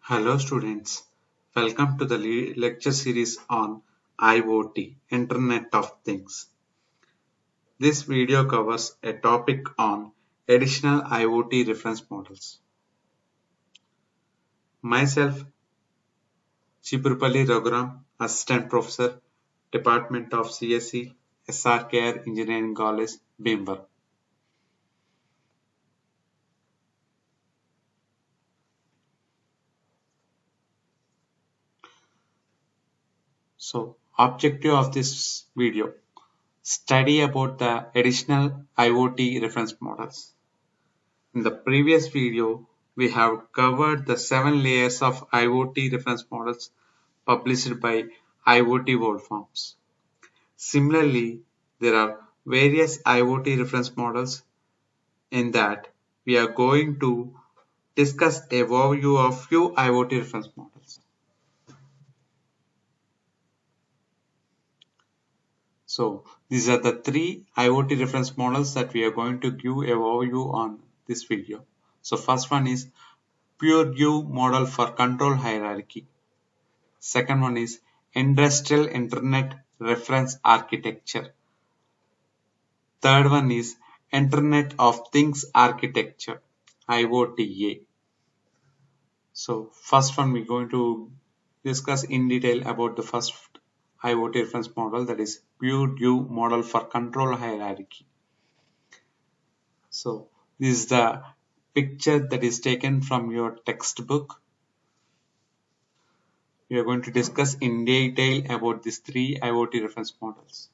Hello students, welcome to the lecture series on IoT, Internet of Things. This video covers a topic on additional IoT reference models. Myself, Chipurpalli Raghuram, Assistant Professor, Department of CSE, SRKR Engineering College, Bhimvar. So, objective of this video, study about the additional IoT reference models. In the previous video, we have covered the 7 layers of IoT reference models published by IoT Worldforms. Similarly, there are various IoT reference models in that we are going to discuss a overview of few IoT reference models. So these are the 3 IoT reference models that we are going to give a overview on this video. So first one is PureView model for control hierarchy. Second one is Industrial Internet Reference Architecture. Third one is Internet of Things Architecture, IoTA. So first one we're going to discuss in detail about the first IoT reference model, that is PureView model for control hierarchy. So this is the picture that is taken from your textbook. We are going to discuss in detail about these 3 IoT reference models.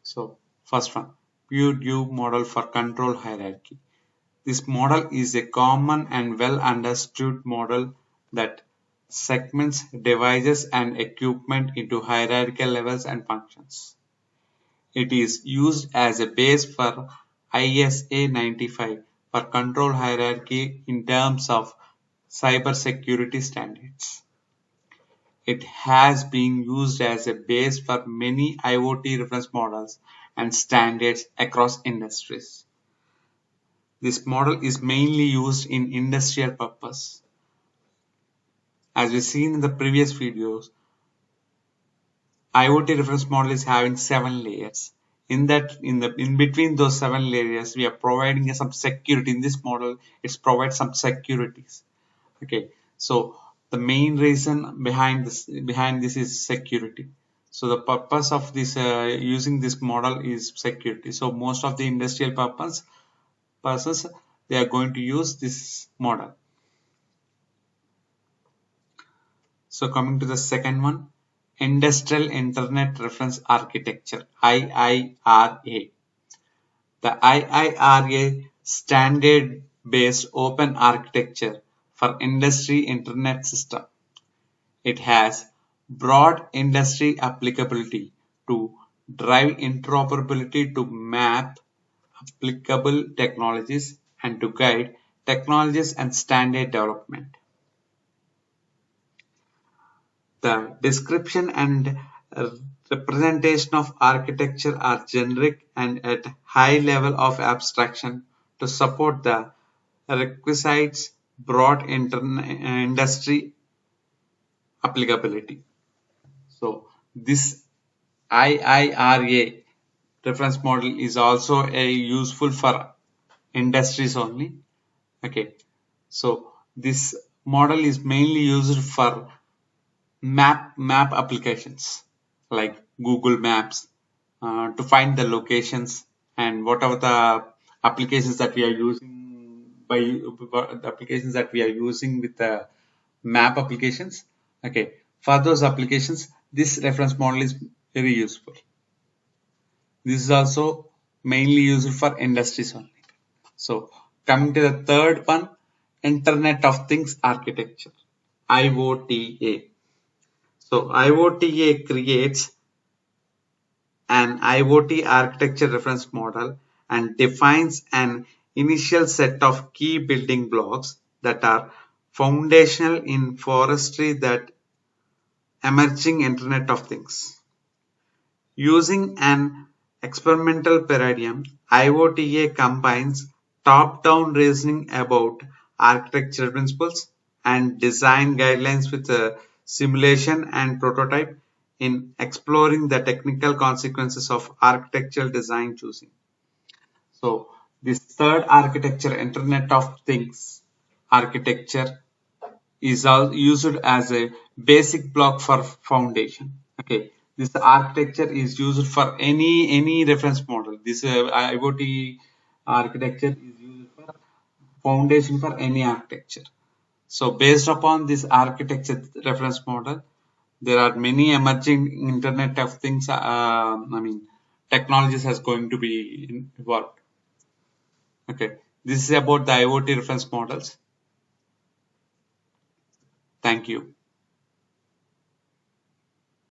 So first one, PureView model for control hierarchy. This model is a common and well understood model that segments devices and equipment into hierarchical levels and functions. It is used as a base for ISA 95 for control hierarchy in terms of cybersecurity standards. It has been used as a base for many IoT reference models and standards across industries. This model is mainly used in industrial purpose. As we've seen in the previous videos, IoT reference model is having 7 layers. In between those 7 layers, we are providing some security. In this model, it provides some securities. Okay, so the main reason behind this is security. So the purpose of this using this model is security. So most of the industrial purposes they are going to use this model. So coming to the second one, Industrial Internet Reference Architecture, IIRA. The IIRA standard-based open architecture for industry internet system. It has broad industry applicability to drive interoperability, to map applicable technologies, and to guide technologies and standard development. The description and representation of architecture are generic and at high level of abstraction to support the requisites broad industry applicability. So this IIRA reference model is also a useful for industries only. Okay, so this model is mainly used for map applications like Google Maps to find the locations and whatever the applications that we are using the applications that we are using with the map applications. Okay, for those applications, this reference model is very useful. This is also mainly used for industries only. So coming to the third one, Internet of Things Architecture, IoTA. So IoTA creates an IoT architecture reference model and defines an initial set of key building blocks that are foundational in forestry that emerging Internet of Things. Using an experimental paradigm, IoTA combines top-down reasoning about architectural principles and design guidelines with simulation and prototype in exploring the technical consequences of architectural design choosing. So this third architecture, Internet of Things architecture, is used as a basic block for foundation. Okay, this architecture is used for any reference model. This IoT architecture is used for foundation for any architecture. So based upon this architecture reference model, there are many emerging Internet of Things. Technologies has going to be evolved. Okay, this is about the IoT reference models. Thank you.